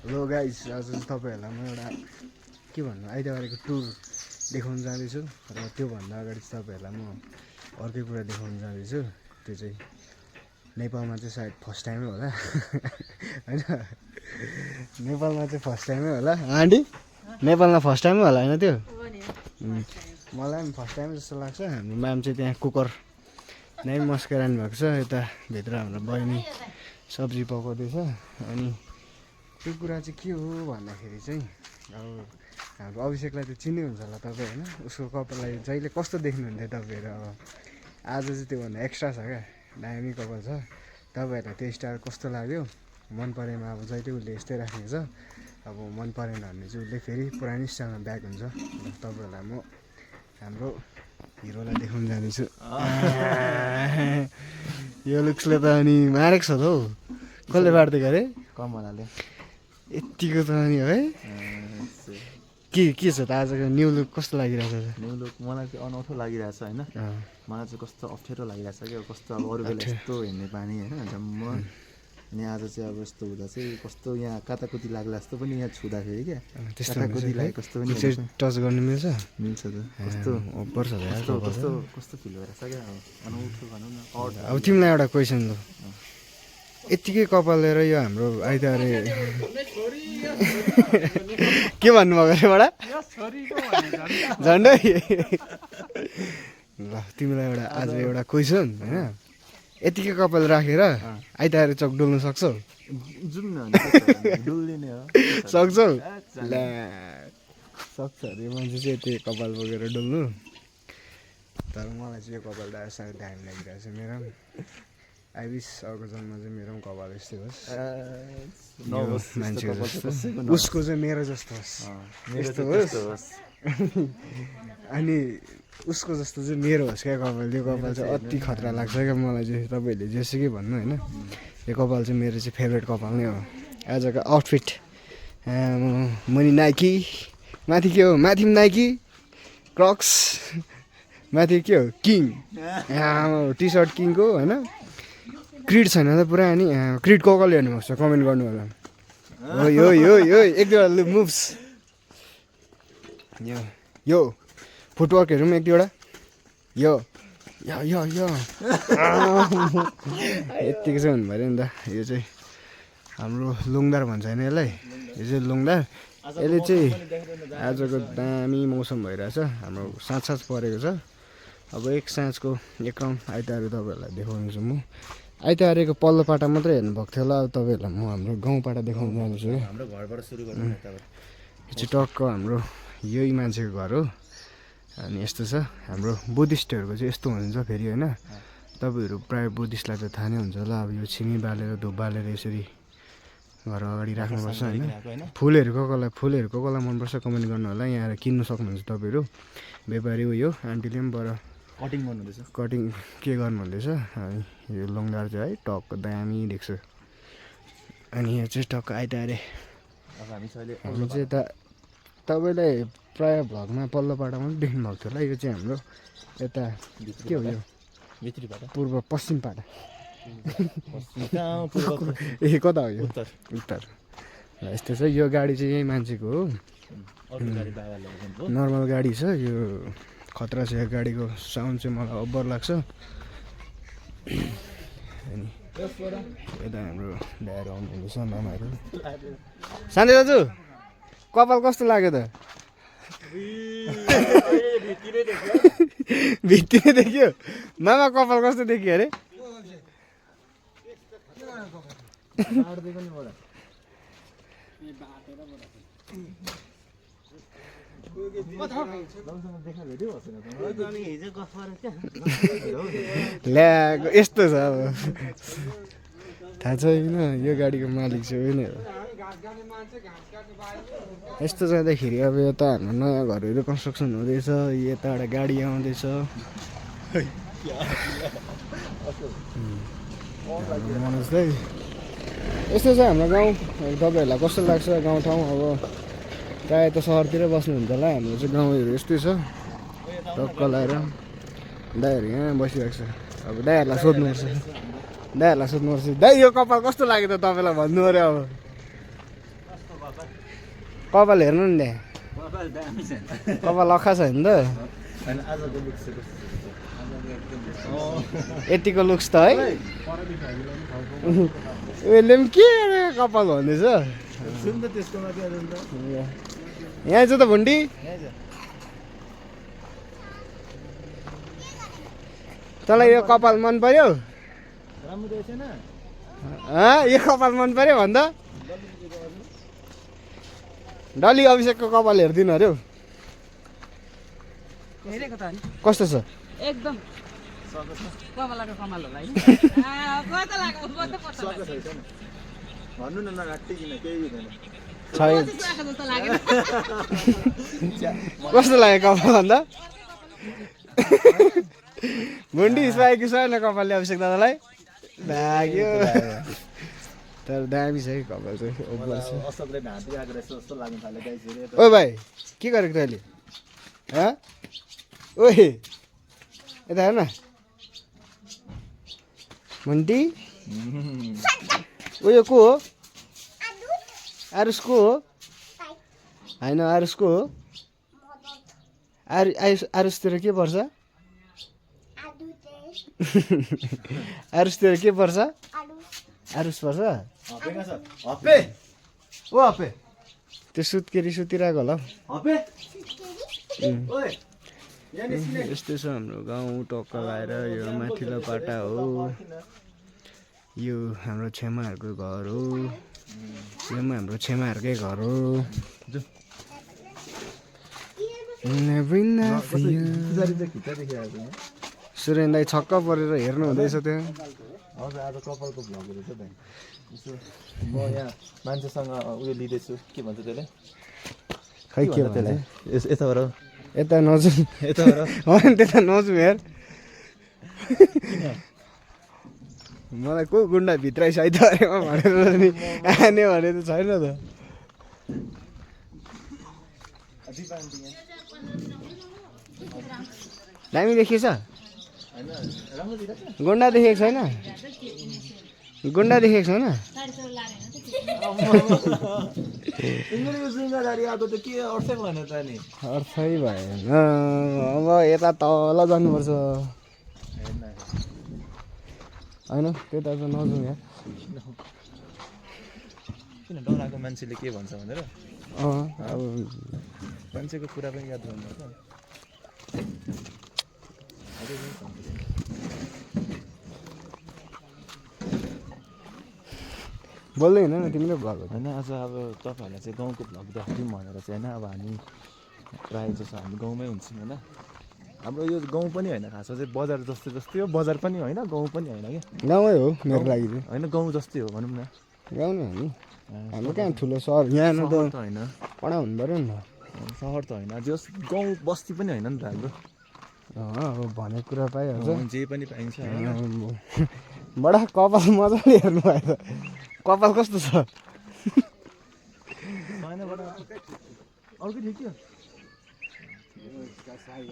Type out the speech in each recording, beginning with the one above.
Hello guys, आज चाहिँ तपाईँहरूलाई म एउटा के भन्नु आइतबारको टुर देखाउन जाँदैछु र त्योभन्दा अगाडि चाहिँ तपाईँहरूलाई म अर्कै कुरा देखाउन जाँदैछु। त्यो चाहिँ नेपालमा चाहिँ सायद फर्स्ट टाइमै होला होइन। नेपालमा चाहिँ फर्स्ट टाइमै होला आन्टी, नेपालमा फर्स्ट टाइमै होला होइन त्यो। मलाई पनि फर्स्ट टाइम जस्तो लाग्छ। हाम्रो म्याम चाहिँ त्यहाँ कुकर नै मस्काइरहनु भएको छ। यता भित्र हाम्रो बहिनी सब्जी पकाउँदैछ। अनि त्यो कुरा चाहिँ के हो भन्दाखेरि चाहिँ अब हाम्रो अभिषेकलाई त चिन्नुहुन्छ होला तपाईँ होइन। उसको कपाललाई जहिले कस्तो देख्नुहुन्थ्यो तपाईँहरू। अब आज चाहिँ त्योभन्दा एक्स्ट्रा छ क्या, दामी कपाल छ। तपाईँहरूलाई त्यो स्टाइल कस्तो लाग्यो, मन परेमा अब जहिले उसले यस्तै राख्नेछ। अब मन परेन भने चाहिँ उसले फेरि पुरानै स्टाइलमा ब्याक हुन्छ। तपाईँहरूलाई म हाम्रो हिरोलाई देखाउन जाँदैछु। यो लुक्सले त अनि मारेको छ त हौ। कसले बाँडिदिएको अरे? कमलाले। यत्तिको त अनि है के छ त आजको न्यू लुक कस्तो लागिरहेको छ? न्यू लुक मलाई चाहिँ अनौठो लागिरहेछ होइन। मलाई चाहिँ कस्तो अप्ठ्यारो लागिरहेछ क्या। कस्तो अब अरू बेला यस्तो हिँड्ने बानी होइन जम्म। अनि आज चाहिँ अब यस्तो हुँदा चाहिँ कस्तो यहाँ काताकुती लाग्ला जस्तो पनि यहाँ छुँदाखेरि क्या। काताकुती लागेको कस्तो पनि टच गर्नु मिल्छ मिल्छ त। कस्तो अप्पर छ कस्तो कस्तो फिल भइरहेछ क्या। अनौठो भनौँ न। अब तिमीलाई एउटा क्वेसन त, यत्तिकै कपाल लिएर यो हाम्रो आइतबारे के भन्नुभएको अरे बडा झन्डै। ल तिमीलाई एउटा आज एउटा क्वेसन होइन, यतिकै कपाल राखेर आइतबारे चक डुल्नु सक्छौ? जुन डुल्दिने हो सक्छौ? ला सक्छ अरे मान्छे चाहिँ यति कपाल बोकेर डुल्नु। तर मलाई चाहिँ यो कपाल दाइ साह्रै दामी लागिरहेको छ। मेरो पनि आई विस अर्को जन्ममा चाहिँ मेरो पनि कपाल यस्तै होस्, मान्छेको जस्तो। उसको चाहिँ मेरो जस्तो होस्, यस्तो होस्। अनि उसको जस्तो चाहिँ मेरो होस् क्या कपाल। यो कपाल चाहिँ अति खतरा लाग्छ क्या मलाई चाहिँ। तपाईँहरूले जेसुकै भन्नु होइन, यो कपाल चाहिँ मेरो चाहिँ फेभरेट कपाल नै हो। आजको आउटफिट मुनि नाइकी, माथि के हो? माथि पनि नाइकी, क्रक्स, माथि के हो? किङ। टी सर्ट किङको होइन। क्रिड छैन त पुरा। अनि क्रिड कसले हेर्नु भएको छ कमेन्ट गर्नु होला। हो यो यो यो एक दुईवटा मुभ्स, यो यो फुटवर्कहरू पनि एक दुईवटा। यो यो यो यो यत्तिको चाहिँ हुनु पऱ्यो नि त। यो चाहिँ हाम्रो लुङदार भन्छ होइन यसलाई। यो चाहिँ लुङदार। यसले चाहिँ आजको दामी मौसम भइरहेछ। हाम्रो साँझ परेको छ। अब एक साँझको एक राउन्ड आइतबारे तपाईँहरूलाई देखाउनेछु म। आइतबारेको पल्लो पाटा मात्रै हेर्नुभएको थियो होला। अब तपाईँहरूलाई म हाम्रो गाउँपाटा देखाउनु जाँदैछु क्या। हाम्रो घरबाट सुरु गर्नु। यो चाहिँ टक्क हाम्रो यही मान्छेको घर हो। अनि यस्तो छ हाम्रो बुद्धिस्टहरूको चाहिँ यस्तो हुन्छ फेरि होइन। तपाईँहरू प्रायः बुद्धिस्टलाई त थाहा नै हुन्छ होला। अब यो छिमी बालेर धुप बालेर यसरी घर अगाडि राख्नुपर्छ होइन। फुलहरू कसलाई मनपर्छ कमेन्ट गर्नु होला। यहाँ आएर किन्नु सक्नुहुन्छ तपाईँहरू। व्यापारी हो यो आन्टीले पनि बर कटिङ गर्नुहुँदैछ। कटिङ के गर्नु हुँदैछ। अनि यो लुङदार चाहिँ है टक्क दामी देख्छ। अनि यो चाहिँ टक्क आइतबारे हामी चाहिँ तपाईँलाई प्रायः भ्लगमा पल्लो पाटा मात्रै देख्नु भएको थियो होला। यो चाहिँ हाम्रो यता के हो यो भित्री पाटा, पूर्व पश्चिम पाटा। ए कता हो यो? उत्तर। यस्तो छ। यो गाडी चाहिँ यही मान्छेको हो। नर्मल गाडी छ यो। खतरा छ यो गाडीको साउन्ड चाहिँ मलाई अब्बर लाग्छ। अनि यता हाम्रो ल्याएर आउनुहुँदैछ मामाहरू। सान्ते दाजु कपाल कस्तो लाग्यो त? भित्ती नै देख्यो। मामा कपाल कस्तो देखियो अरे? ल्या यस्तो छ अब थाहा छैन। यो गाडीको मालिक चाहिँ उयो नै हो। यस्तो जाँदाखेरि अब यता हाम्रो नयाँ घरहरू कन्स्ट्रक्सन हुँदैछ। यता एउटा गाडी आउँदैछ। मनोज दाइ यस्तो छ हाम्रो गाउँ। तपाईँहरूलाई कस्तो लाग्छ गाउँठाउँ? अब प्रायः त सहरतिर बस्नुहुन्छ होला। हाम्रो चाहिँ गाउँहरू यस्तै छ। टक्क लगाएर दाइहरू यहाँ बसिरहेको छ। अब दाइहरूलाई सोध्नुपर्छ। दाइहरूलाई सोध्नुपर्छ, दाइ यो कपाल कस्तो लाग्यो त तपाईँलाई भन्नु अरे। अब कपाल हेर्नु नि त्यहाँ कपाल अखा छ नि त होइन आजको लुक चाहिँ यतिको लुक्स त है उसले पनि के कपाल भन्दैछ सुन त त्यसको माथि यहाँ छ त भुन्डी तँलाई यो कपाल मन पर्यो राम्रो रहेछ न यो कपाल मन पर्यो भन्दा डली अभिषेकको कपाल हेरिदिनु अरे हौ हेरेको त नि कस्तो छ एकदम कमलाको कमाल होला है कता लाग्यो कता पर्छ भन्नु न नघाटिकन केही हुँदैन छैन जस्तो लाग्यो कस्तो लाग्यो कपाल भन्दा भुन्डी सुहायो कि सुहाएन कपालले अभिषेक दादालाई लाग्यो तर दामी छ है कपाल चाहिँ ओभर छ अशोकले ढाँटी आएको रहेछ जस्तो लाग्नु थाल्यो गाइस ओ भाइ के गरेको तैँले ओहे यता हेर न भुन्डी उयो को हो आरुषको हो होइन आरुषको हो आरुषतिर के पर्छ आरुषतिर के पर्छ आरुष पर्छ हप्पे ओ हप्पे त्यो सुत्केरी सुतिरहेको होला हप्पे ओए यस्तै छ हाम्रो गाउँ टक्क लगाएर यो माथिल्लो पाटा हो यो हाम्रो छेमाहरूको घर हो यो पनि हाम्रो छेमाहरूकै घर हो सुरेन दाई छक्क परेर हेर्नु हुँदैछ त्यहाँ हजुर आज कपालको भ्लगहरू छ त यसो म यहाँ मान्छेसँग उयो लिँदैछु के भन्छ त्यसले खै के भन्छ त्यसलाई यताबाट यता नजाउँ यताबाट होइन त्यता नजाउँ हेर मलाई को गुन्डा भित्रै सहित अरेमा भनेर नि आने भने त छैन त दामी देखिएछ गुन्डा देखेको छैन गुन्डा देखेको छैन तिमीले सिंहदारी आएको त के अर्थै भएन त नि अर्थै भएन अब यता तल जानुपर्छ होइन त्यता त नजाउँ यार किन डराएको मान्छेले के भन्छ भनेर अब मान्छेको कुरा पनि याद गर्नु त बोल्दै हिँड न तिमीले भ्लग होइन आज अब तपाईँहरूलाई चाहिँ गाउँको भ्लग देखाउँ भनेर चाहिँ होइन अब हामी प्रायः जस्तो हामी गाउँमै हुन्छौँ होइन हाम्रो यो गाउँ पनि होइन खासमा चाहिँ बजार जस्तो जस्तै हो बजार पनि होइन गाउँ पनि होइन क्या गाउँै हो मेरो लागि चाहिँ होइन गाउँ जस्तै हो भनौँ न गाउँ नै हो नि हाम्रो कहाँ ठुलो सहर यहाँ त सहर त होइन पढा हुनु पऱ्यो नि सहर त होइन जस गाउँ बस्ती पनि होइन नि त हाम्रो अब भनेको कुरा पाइहाल्छ जे पनि पाइन्छ होइन बडा कपाल मजाले हेर्नु भयो त कपाल कस्तो छ अर्को ठिक थियो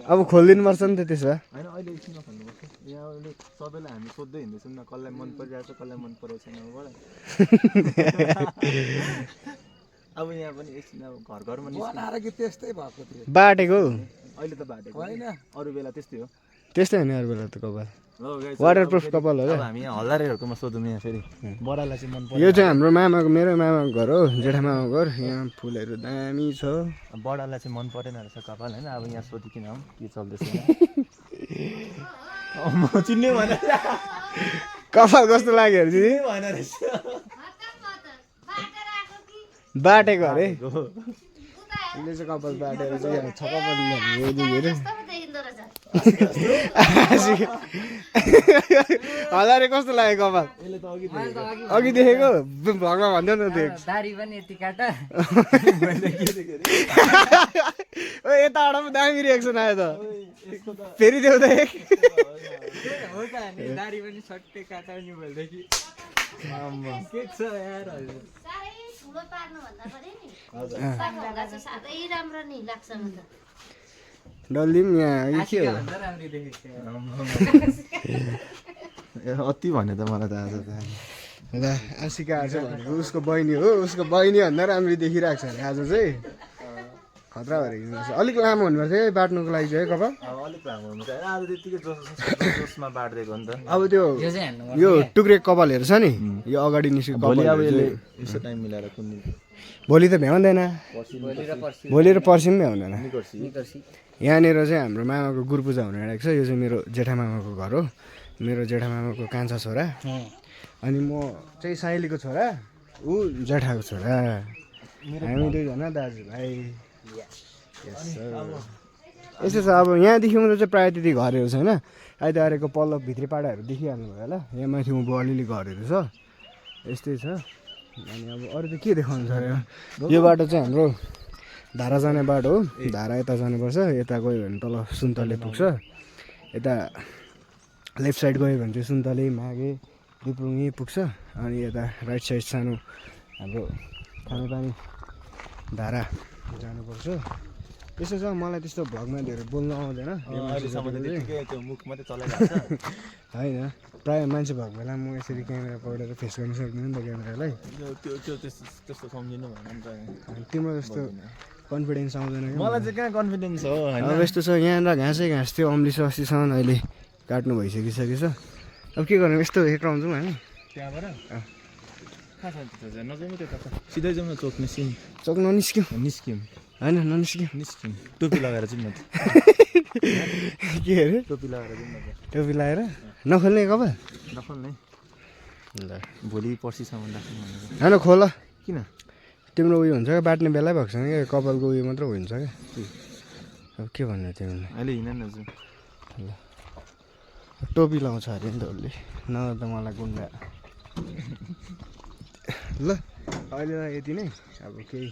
अब खोलिदिनु पर्छ नि त त्यसो भए होइन अहिले एकछिन नखोल्नुपर्छ यहाँ अहिले सबैलाई हामी सोध्दै हिँड्दैछौँ न कसलाई मन परिरहेको छ कसलाई मन परेको छैन अब यहाँ पनि एकछिन अब घर घरमा बनाएर कि त्यस्तै भएको थियो बाटेको अहिले त बाटेको होइन अरू बेला त्यस्तै हो त्यस्तै होइन अरू बेला त कपाल वाटरप्रुफ कपाल हो अब क्या हामी यहाँ हल्दारेहरूकोमा सोधौँ यहाँ फेरि बडालाई चाहिँ मन पर्यो यो चाहिँ हाम्रो मामाको मेरो मामाको घर हो जेठा मामाको घर यहाँ फुलहरू दामी छ बडालाई चाहिँ मन परेन रहेछ कपाल होइन अब यहाँ सोधिकन आउँ के चल्दैछ म चिन्ने भनेर कपाल कस्तो लाग्यो अरे दिदी भएन रहेछ बाटेको अरे यसले चाहिँ कपाल बाटेर चाहिँ यहाँ छक्क पर्ने हजारे कस्तो लाग्यो कपाल अघि देखेको भगवान भन्दैन न देख दारी पनि यति काटा यताबाट पनि दामी रिएक्सन आयो त फेरि देऊ त एक हो त नि दारी पनि सट्टै काटा नि भएदेखि के छ यार हजुर ठुलो पार्नु भन्दा पनि नि सादा चाहिँ साह्रै राम्रो नि लाग्छ म त डल्ली पनि यहाँ के हो भन्दा राम्रो देखेको अति भन्यो त मलाई त आज त ल आशिका आज भनेको उसको बहिनी हो, उसको बहिनी भन्दा राम्ररी देखिरहेको छ अरे आज चाहिँ खतरा भएर हिँड्नु छ। अलिक लामो हुनुपर्छ है बाट्नुको लागि चाहिँ कपाल। अलिक लामो हुन्छ आज त्यतिकै जोसमा बाँडिदिएको नि त। अब त्यो यो चाहिँ हान्नु यो टुक्रेको कपालहरू छ नि यो अगाडि निस्केको भोलि अब कपाल यसले यसो टाइम मिलाएर कुन दिन भोलि त भ्याउँदैन, भोलि र पर्सि भोलि र पर्सि पनि भ्याउँदैन। निकर्सी यहाँनिर चाहिँ हाम्रो मामाको गुरुपूजा हुन आँटेको छ। यो चाहिँ मेरो जेठा मामाको घर हो, मेरो जेठा मामाको कान्छा छोरा, अनि म चाहिँ साइलीको छोरा, ऊ जेठाको छोरा, हामी दुईजना दाजुभाइ। यस्तो छ अब यहाँदेखि उनीहरू चाहिँ प्रायः त्यति घरहरू छैन, अहिले आएको पल्लो भित्री पाडाहरू देखिहाल्नु भयो होला। यहाँ माथि उँभो अलिअलि घरहरू छ, यस्तै छ। अनि अब अरू त के देखाउनु छ र। यो बाटो चाहिँ हाम्रो धारा जाने बाटो हो, धारा यता जानुपर्छ, यता गयो भने तल सुन्तले पुग्छ, यता लेफ्ट साइड गयो भने चाहिँ सुन्तले मागे दिप्रुङ्गी पुग्छ, अनि यता राइट साइड सानो हाम्रो खानेपानी धारा जानुपर्छ। यसो छ। मलाई त्यस्तो भ्लगमा धेरै बोल्नु आउँदैन त्यो मुख मात्रै चलाइरहेको छ। होइन, प्रायः मान्छे भएको बेला म यसरी क्यामेरा पक्रेर फेस गर्न सक्दिनँ नि त क्यामेरालाई। त्यो त्यस्तो सम्झिनु भएन नि त। तिम्रो जस्तो कन्फिडेन्स आउँदैन क्या मलाई चाहिँ कहाँ कन्फिडेन्स हो होइन। अब यस्तो छ यहाँनिर घाँसै घाँस थियो, अम्लिसो अस्तिसम्म अहिले काट्नु भइसकिसकेछ। अब के गर्नु, यस्तो हेक्राउँछौँ हामी त्यहाँबाट कहाँ छ त्यो नजाउँ त्यता सिधै जाउँ न चोक निस्क्यौँ। चोक ननिस्क्यौँ निस्क्यौँ होइन, ननिस्क्यौँ निस्क्यौँ टोपी लगाएर जाउँ न त। के अरे टोपी लगाएर जाउँ न त। टोपी लगाएर नखोल्ने कपाल नखोल्ने ल भोलि पर्सिसम्म राख्नु भनेको। होइन खोल किन तिम्रो उयो हुन्छ क्या बाट्ने बेलै भएको छैन क्या, कपालको उयो मात्र हुन्छ क्या। अब के भन्नु तिमीलाई, अहिले हिँड न जाउँ। ल टोपी लाउँछ अरे नि त उसले, नभए त मलाई गुन्डा। ल अहिले यति नै, अब केही